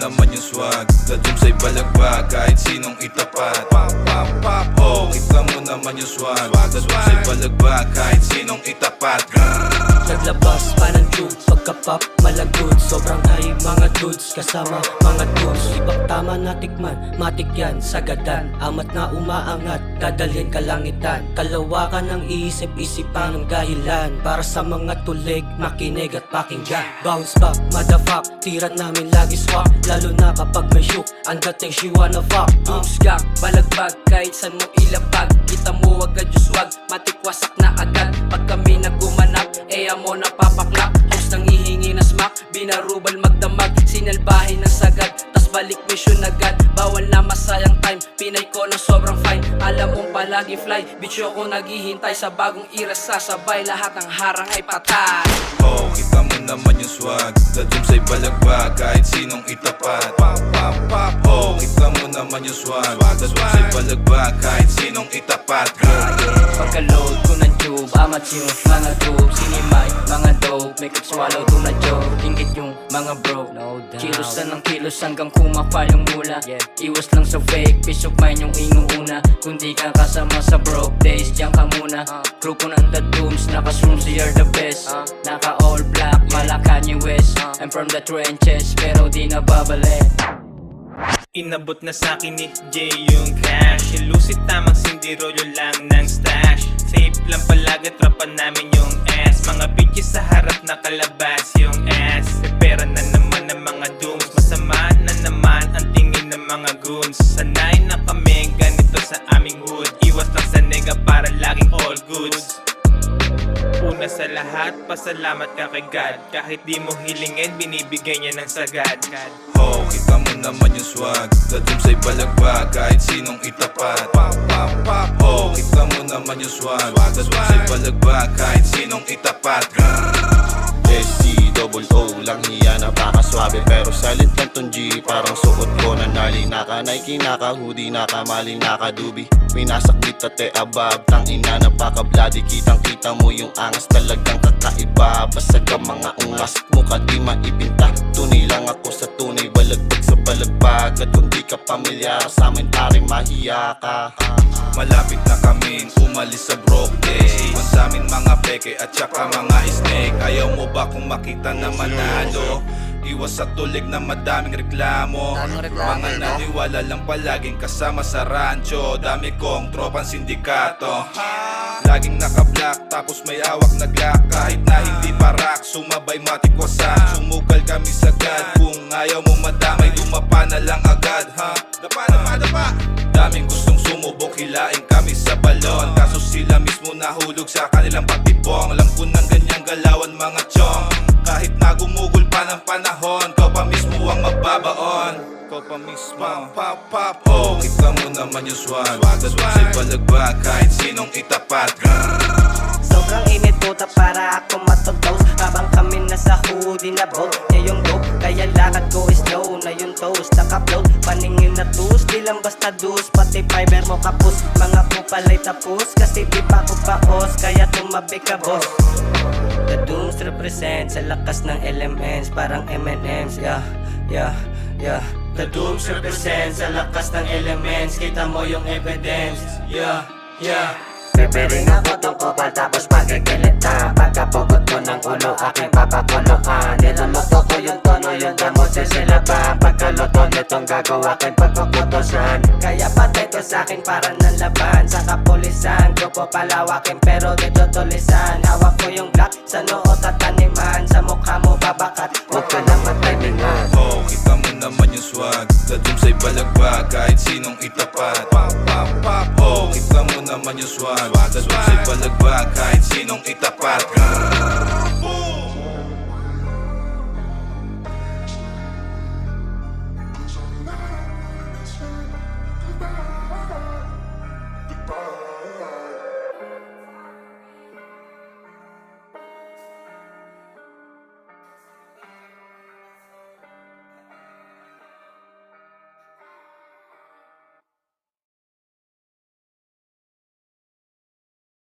naman yung swag. Dadum sa'y balagba kahit sinong itapat. Oh, kita mo naman yung swag. Dadum sa'y balagba kahit sinong itapat. Naglabas pa ng tube, pagka-pop malagod. Sobrang high mga dudes, kasama mga dudes. Ibang tama na tikman, matik yan, sagadan. Amat na umaangat, dadalhin kalangitan. Kalawakan ng iisip-isipan ng dahilan. Para sa mga tulig, makinig at pakinggan. Bounce back, motherfuck, tira namin lagi swak. Lalo na kapag may shook, ang dating she wanna fuck. Doomsgak, balagbag, kahit saan mo ilapag. Kita mo agad yung swag, matikwasak na agad. Pag kami nagumanap, mo napapaklak. Host nang hihingi na smack, binarubal magdamag. Sinalbahin ng sagad, tas balik mission agad. Bawal na masayang time, Pinay ko na sobrang fine. Alam mong palagi fly, bitch ako naghihintay. Sa bagong era sasabay, lahat ng harang ay patay. Oh, kita mo naman yung swag. Dadum sa'y balagba kahit sinong itapat. Oh, kita mo naman yung swag. Dadum sa'y balagba kahit sinong itapat. Pagka-load ko ng tube, amat yung mga tube. Sinimay, mga dope, make it swallow, do na joke. Ingit yung mga bro, kilusan ng kilos hanggang kumapal yung mula. Iwas lang sa fake, peace of mind yung inuuna. Kung di ka kasama sa broke days, diyan ka muna. Grupo ng The Dooms, naka-zoom you're the best. Naka all black, mala Kanye West. I'm from the trenches, pero di na babalik. Inabot na sa'kin ni J yung cash. Yung lucid tamang sindiro yun lang ng stash. Safe lang palagi, tropa namin yung ass. Mga bitches sa harap nakalabas yung ass. Pera na naman ng mga dooms. Masama na naman ang tingin ng mga goons. Sanay na kami ganito sa aming hood. Iwas lang sa nega para laging all goods. Una sa lahat, pasalamat ka kay God. Kahit di mo hilingin, binibigay niya ng sagad. Oh, kita mo naman yung swag. Dadum sa'y balagba kahit sinong itapat. Oh, kita mo naman yung swag. Dadum sa'y balagba kahit sinong itapat. SCOO lang niya napakaswabe pero silent lang tong G. Parang suot ko na nali, naka Nike, naka hoodie, naka mali, naka dubi. Minasakbit at abab, tang ina napaka-bloody. Kitang kita mo yung angas, talagang kakaiba. Basag ang mga ungas, mukha di maibinta. Tunay lang ako sa tunay, balagtag sa balagbag. At kung di ka pamilyar sa amin pare mahiya ka. Malapit na kaming umalis sa broke days. Iwan sa amin mga peke at saka mga snake. Ayaw mo ba kung makita na manalo? Iwas sa tulig na madaming reklamo. Mga naniwala lang palaging kasama sa rancho. Dami kong tropang sindikato. Laging naka-black tapos may awak na glock. Kahit na hindi parak, sumabay matikwasan. Sumugal kami sagad. Kung ayaw mo madamay, lumapa na lang agad. Dapa, dapa, dapa. Daming gustong sumubok, hilain kami sa balon. Kaso sila mismo nahulog sa kanilang patibong. Alam ko ng ganyang galawan mga chong. Kahit na gumugol pa ng panahon, kau pa mismo ang magbabaon. Kau pa mismo. Pop, oh, kita mo naman yung swag. Dadum sa'y balagba kahit sinong itapat. Sobrang init puta para ako matodose. Habang kami nasa hoodie na boat, niya yung dope. Kaya lakad ko is slow na yung toast. Naka-float, paningin na tus. Di lang basta dus, pati fiber mo kapus. Mga kupalay tapos, kasi di pa ko paos. Kaya tumabi ka boss. The Dooms represent sa lakas ng elements. Parang M&M's, yeah. The Dooms represent sa lakas ng elements. Kita mo yung evidence, yeah. Preparing ako tong kupal tapos pagkikilitan. Pagkapugot ko ng ulo aking papakuluan. Niluluto ko yung tono, yung gamot sa silaban. Pagkaluto nitong gagawa aking pagkukutosan. Kaya patay ko sa'kin para ng laban. Sa kapulisan, grupo palawakin pero dito tulisan. Hawak ko yung black sa noo tataniman. Sa mukha mo babakat, huwag ka na magtimingan. Oh, kita mo naman yung swag. Dadum sa'y balagba kahit sinong itapat. Oh, kita mo naman yung swag. Dadum sa'y balagba kahit sinong itapat.